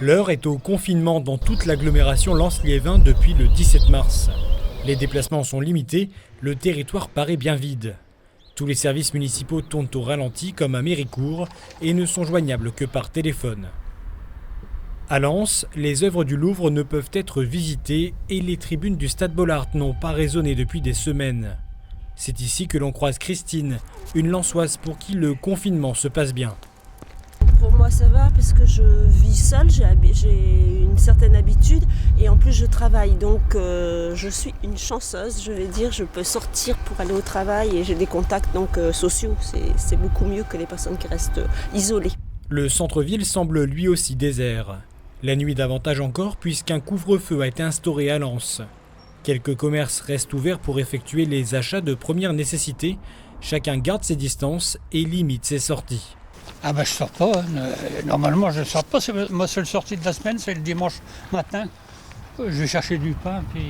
L'heure est au confinement dans toute l'agglomération Lens-Liévin depuis le 17 mars. Les déplacements sont limités, le territoire paraît bien vide. Tous les services municipaux tournent au ralenti comme à Méricourt et ne sont joignables que par téléphone. À Lens, les œuvres du Louvre ne peuvent être visitées et les tribunes du Stade Bollaert n'ont pas résonné depuis des semaines. C'est ici que l'on croise Christine, une Lensoise pour qui le confinement se passe bien. Pour moi ça va parce que je vis seule, j'ai une certaine habitude et en plus je travaille. Donc je suis une chanceuse, je vais dire, je peux sortir pour aller au travail et j'ai des contacts sociaux. C'est beaucoup mieux que les personnes qui restent isolées. Le centre-ville semble lui aussi désert. La nuit davantage encore puisqu'un couvre-feu a été instauré à Lens. Quelques commerces restent ouverts pour effectuer les achats de première nécessité. Chacun garde ses distances et limite ses sorties. Ah ben je sors pas, normalement je sors pas, c'est ma seule sortie de la semaine, c'est le dimanche matin. Je vais chercher du pain, puis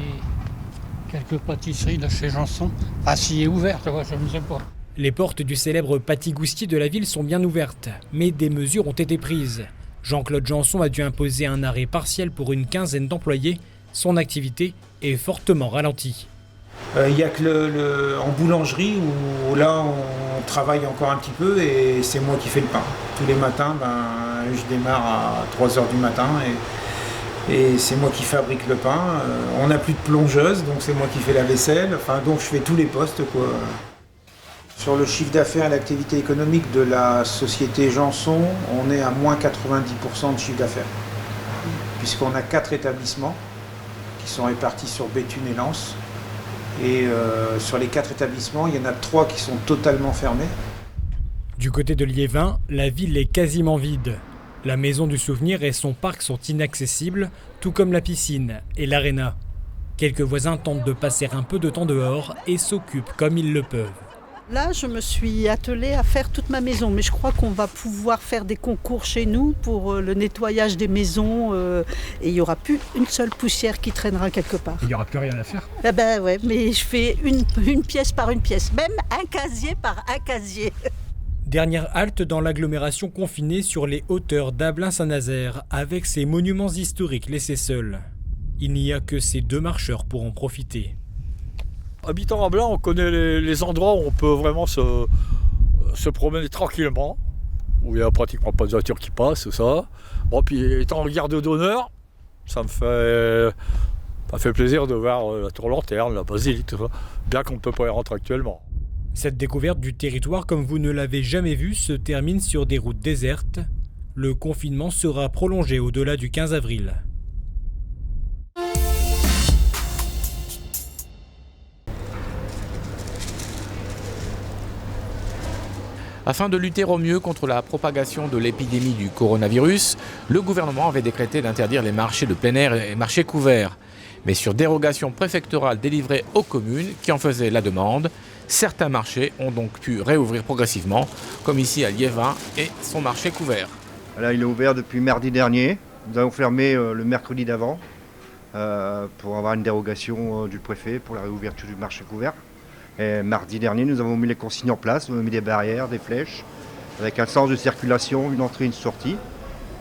quelques pâtisseries de chez Janson. Ah si est ouvert, tu vois, je ne sais pas. Les portes du célèbre pâtis-goustier de la ville sont bien ouvertes, mais des mesures ont été prises. Jean-Claude Janson a dû imposer un arrêt partiel pour une quinzaine d'employés. Son activité est fortement ralentie. Il n'y a que en boulangerie où là on travaille encore un petit peu et c'est moi qui fais le pain. Tous les matins, je démarre à 3h du matin et c'est moi qui fabrique le pain. On n'a plus de plongeuse, donc c'est moi qui fais la vaisselle. Donc je fais tous les postes, quoi. Sur le chiffre d'affaires et l'activité économique de la société Janson, on est à moins 90% de chiffre d'affaires. Puisqu'on a 4 établissements qui sont répartis sur Béthune et Lens. Et sur les 4 établissements, il y en a 3 qui sont totalement fermés. Du côté de Liévin, la ville est quasiment vide. La maison du souvenir et son parc sont inaccessibles, tout comme la piscine et l'aréna. Quelques voisins tentent de passer un peu de temps dehors et s'occupent comme ils le peuvent. Là, je me suis attelée à faire toute ma maison, mais je crois qu'on va pouvoir faire des concours chez nous pour le nettoyage des maisons et il n'y aura plus une seule poussière qui traînera quelque part. Il n'y aura plus rien à faire. Ah ben ouais, mais je fais une pièce par une pièce, même un casier par un casier. Dernière halte dans l'agglomération confinée sur les hauteurs d'Ablain-Saint-Nazaire, avec ses monuments historiques laissés seuls. Il n'y a que ces 2 marcheurs pour en profiter. Habitant à Blanc, on connaît les endroits où on peut vraiment se promener tranquillement, où il n'y a pratiquement pas de voiture qui passe, tout ça. Bon, puis étant en garde d'honneur, ça me fait plaisir de voir la tour lanterne, la basilique, tout ça, bien qu'on ne peut pas y rentrer actuellement. Cette découverte du territoire comme vous ne l'avez jamais vu se termine sur des routes désertes. Le confinement sera prolongé au-delà du 15 avril. Afin de lutter au mieux contre la propagation de l'épidémie du coronavirus, le gouvernement avait décrété d'interdire les marchés de plein air et marchés couverts. Mais sur dérogation préfectorale délivrée aux communes qui en faisaient la demande, certains marchés ont donc pu réouvrir progressivement, comme ici à Liévin et son marché couvert. Là, il est ouvert depuis mardi dernier. Nous avons fermé le mercredi d'avant pour avoir une dérogation du préfet pour la réouverture du marché couvert. Et mardi dernier, nous avons mis les consignes en place, nous avons mis des barrières, des flèches, avec un sens de circulation, une entrée, une sortie,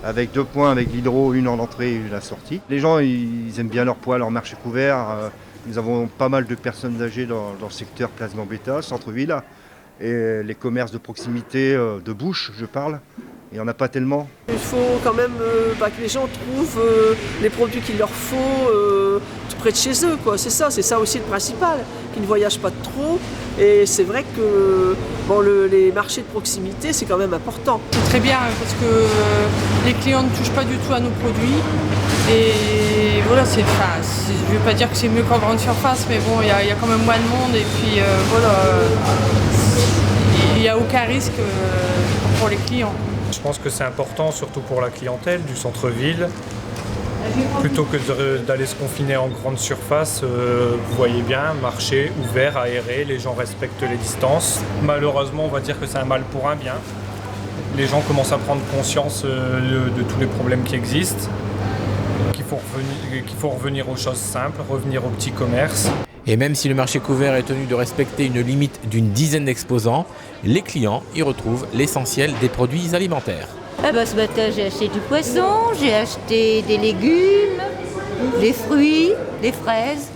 avec 2 points avec l'hydro, une en entrée et une à la sortie. Les gens, ils aiment bien leur poids, leur marché couvert. Nous avons pas mal de personnes âgées dans le secteur Place Gambetta, centre-ville, et les commerces de proximité, de bouche, je parle. Il n'y en a pas tellement. Il faut quand même que les gens trouvent les produits qu'il leur faut tout près de chez eux, quoi. C'est ça aussi le principal, qu'ils ne voyagent pas trop. Et c'est vrai que les marchés de proximité, c'est quand même important. C'est très bien parce que les clients ne touchent pas du tout à nos produits. Et voilà, je ne vais pas dire que c'est mieux qu'en grande surface, mais bon, il y a quand même moins de monde. Et puis il n'y a aucun risque pour les clients. Je pense que c'est important, surtout pour la clientèle du centre-ville. Plutôt que d'aller se confiner en grande surface, vous voyez bien, marché ouvert, aéré, les gens respectent les distances. Malheureusement, on va dire que c'est un mal pour un bien. Les gens commencent à prendre conscience de tous les problèmes qui existent, qu'il faut revenir aux choses simples, revenir au petit commerce. Et même si le marché couvert est tenu de respecter une limite d'une dizaine d'exposants, les clients y retrouvent l'essentiel des produits alimentaires. Ce matin, j'ai acheté du poisson, j'ai acheté des légumes, des fruits, des fraises,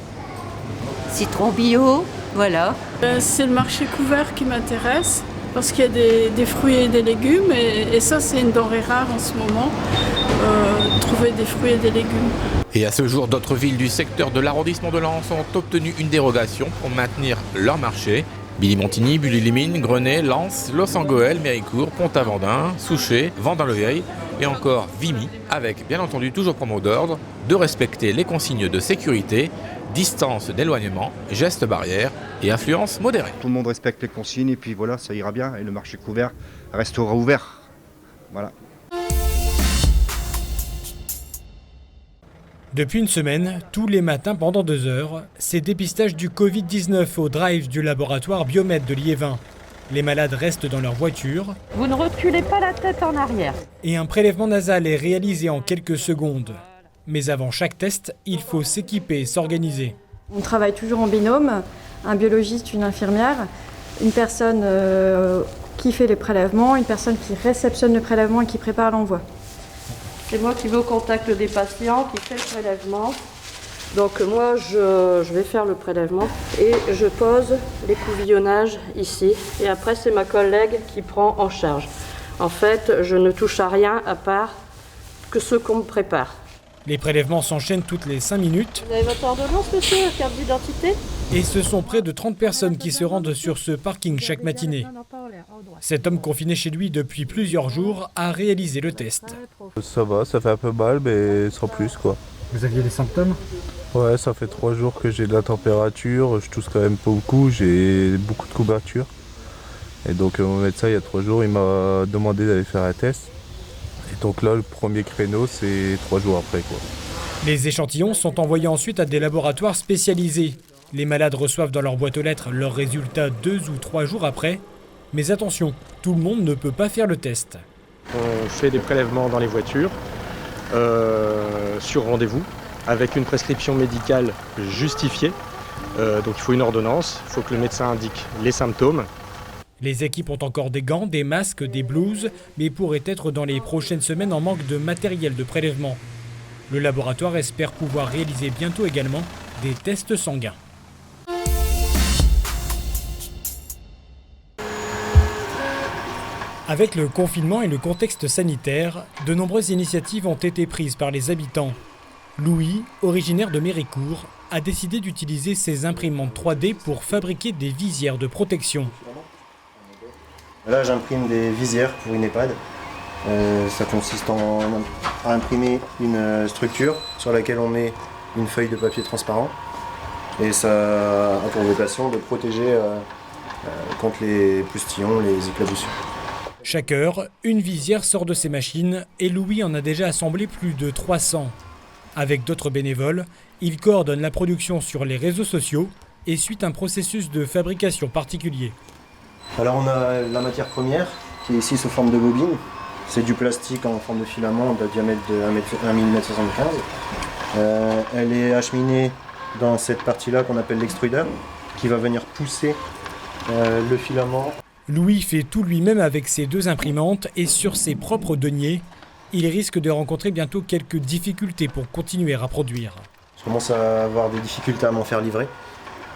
citron bio, voilà. C'est le marché couvert qui m'intéresse parce qu'il y a des fruits et des légumes et ça, c'est une denrée rare en ce moment, trouver des fruits et des légumes. Et à ce jour, d'autres villes du secteur de l'arrondissement de Lens ont obtenu une dérogation pour maintenir leur marché. Billy-Montigny, Bully-les-Mines, Grenay, Lens, Los-Angoël, Méricourt, Pont-Aventin, Souchet, Vendin-le-Vieil et encore Vimy, avec bien entendu toujours pour mot d'ordre de respecter les consignes de sécurité, distance d'éloignement, gestes barrières et affluence modérée. Tout le monde respecte les consignes et puis voilà, ça ira bien et le marché couvert restera ouvert. Voilà. Depuis une semaine, tous les matins pendant 2 heures, c'est dépistage du Covid-19 au drive du laboratoire Biomed de Liévin. Les malades restent dans leur voiture. Vous ne reculez pas la tête en arrière. Et un prélèvement nasal est réalisé en quelques secondes. Mais avant chaque test, il faut s'équiper et s'organiser. On travaille toujours en binôme, un biologiste, une infirmière, une personne qui fait les prélèvements, une personne qui réceptionne le prélèvement et qui prépare l'envoi. C'est moi qui vais au contact des patients, qui fait le prélèvement. Donc moi, je vais faire le prélèvement et je pose les couvillonnages ici. Et après, c'est ma collègue qui prend en charge. En fait, je ne touche à rien à part que ce qu'on me prépare. Les prélèvements s'enchaînent toutes les 5 minutes. Vous avez votre ordonnance, monsieur, carte d'identité ? Et ce sont près de 30 personnes qui se rendent sur ce parking chaque matinée. Cet homme confiné chez lui depuis plusieurs jours a réalisé le test. Ça va, ça fait un peu mal, mais sans plus quoi. Vous aviez des symptômes ? Ouais, ça fait 3 jours que j'ai de la température, je tousse quand même pas beaucoup, j'ai beaucoup de courbatures. Et donc mon médecin il y a 3 jours, il m'a demandé d'aller faire un test. Et donc là, le premier créneau, c'est 3 jours après quoi. Les échantillons sont envoyés ensuite à des laboratoires spécialisés. Les malades reçoivent dans leur boîte aux lettres leurs résultats 2 ou 3 jours après. Mais attention, tout le monde ne peut pas faire le test. On fait des prélèvements dans les voitures, sur rendez-vous, avec une prescription médicale justifiée. Donc il faut une ordonnance, il faut que le médecin indique les symptômes. Les équipes ont encore des gants, des masques, des blouses, mais pourraient être dans les prochaines semaines en manque de matériel de prélèvement. Le laboratoire espère pouvoir réaliser bientôt également des tests sanguins. Avec le confinement et le contexte sanitaire, de nombreuses initiatives ont été prises par les habitants. Louis, originaire de Méricourt, a décidé d'utiliser ses imprimantes 3D pour fabriquer des visières de protection. Là, j'imprime des visières pour une EHPAD. Ça consiste à imprimer une structure sur laquelle on met une feuille de papier transparent. Et ça a pour vocation de protéger contre les postillons, les éclaboussures. Chaque heure, une visière sort de ces machines et Louis en a déjà assemblé plus de 300. Avec d'autres bénévoles, il coordonne la production sur les réseaux sociaux et suit un processus de fabrication particulier. Alors on a la matière première qui est ici sous forme de bobine. C'est du plastique en forme de filament d'un diamètre de 1,75 mm. Elle est acheminée dans cette partie-là qu'on appelle l'extrudeur qui va venir pousser le filament. Louis fait tout lui-même avec ses 2 imprimantes et sur ses propres deniers. Il risque de rencontrer bientôt quelques difficultés pour continuer à produire. Je commence à avoir des difficultés à m'en faire livrer.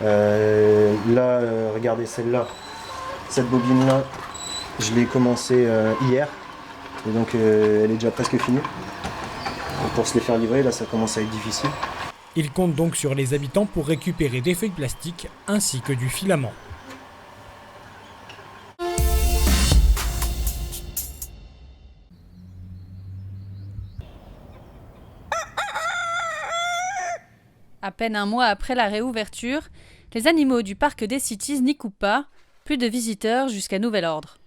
Regardez celle-là. Cette bobine-là, je l'ai commencée hier. Et donc elle est déjà presque finie. Et pour se les faire livrer, là ça commence à être difficile. Il compte donc sur les habitants pour récupérer des feuilles plastiques ainsi que du filament. À peine un mois après la réouverture, les animaux du parc des Cities n'y coupent pas, plus de visiteurs jusqu'à nouvel ordre.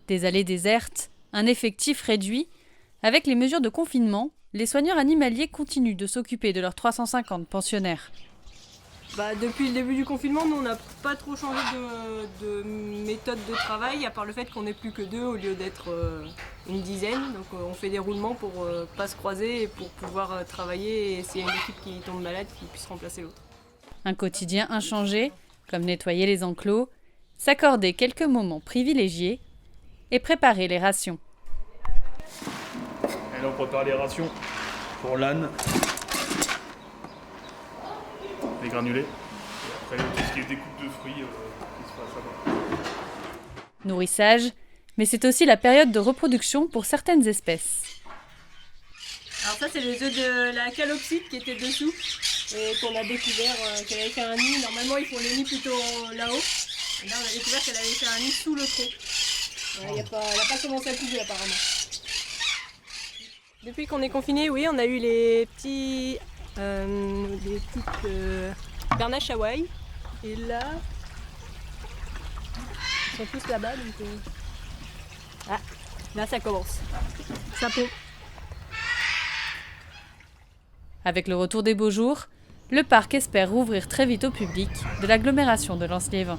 Des allées désertes, un effectif réduit. Avec les mesures de confinement, les soigneurs animaliers continuent de s'occuper de leurs 350 pensionnaires. Depuis le début du confinement, nous on n'a pas trop changé de méthode de travail, à part le fait qu'on n'est plus que 2 au lieu d'être une dizaine. Donc on fait des roulements pour pas se croiser et pour pouvoir travailler et s'il y a une équipe qui tombe malade, qu'ils puissent remplacer l'autre. Un quotidien inchangé, comme nettoyer les enclos, s'accorder quelques moments privilégiés et préparer les rations. Et là on prépare les rations pour l'âne. Les granulés. Et après tout ce qui est découpe de fruits qui se passe là-bas. Nourrissage, mais c'est aussi la période de reproduction pour certaines espèces. Alors ça c'est les œufs de la calopsite qui étaient dessous et qu'on a découvert qu'elle avait fait un nid. Normalement ils font les nids plutôt là-haut. Et là on a découvert qu'elle avait fait un nid sous le tronc. Elle n'a pas commencé à couver apparemment. Depuis qu'on est confiné, oui, on a eu les petites bernaches Hawaï. Et là, ils sont tous là-bas. Donc, ah, là ça commence. Ça pond. Avec le retour des beaux jours, le parc espère rouvrir très vite au public de l'agglomération de Lens-Liévin.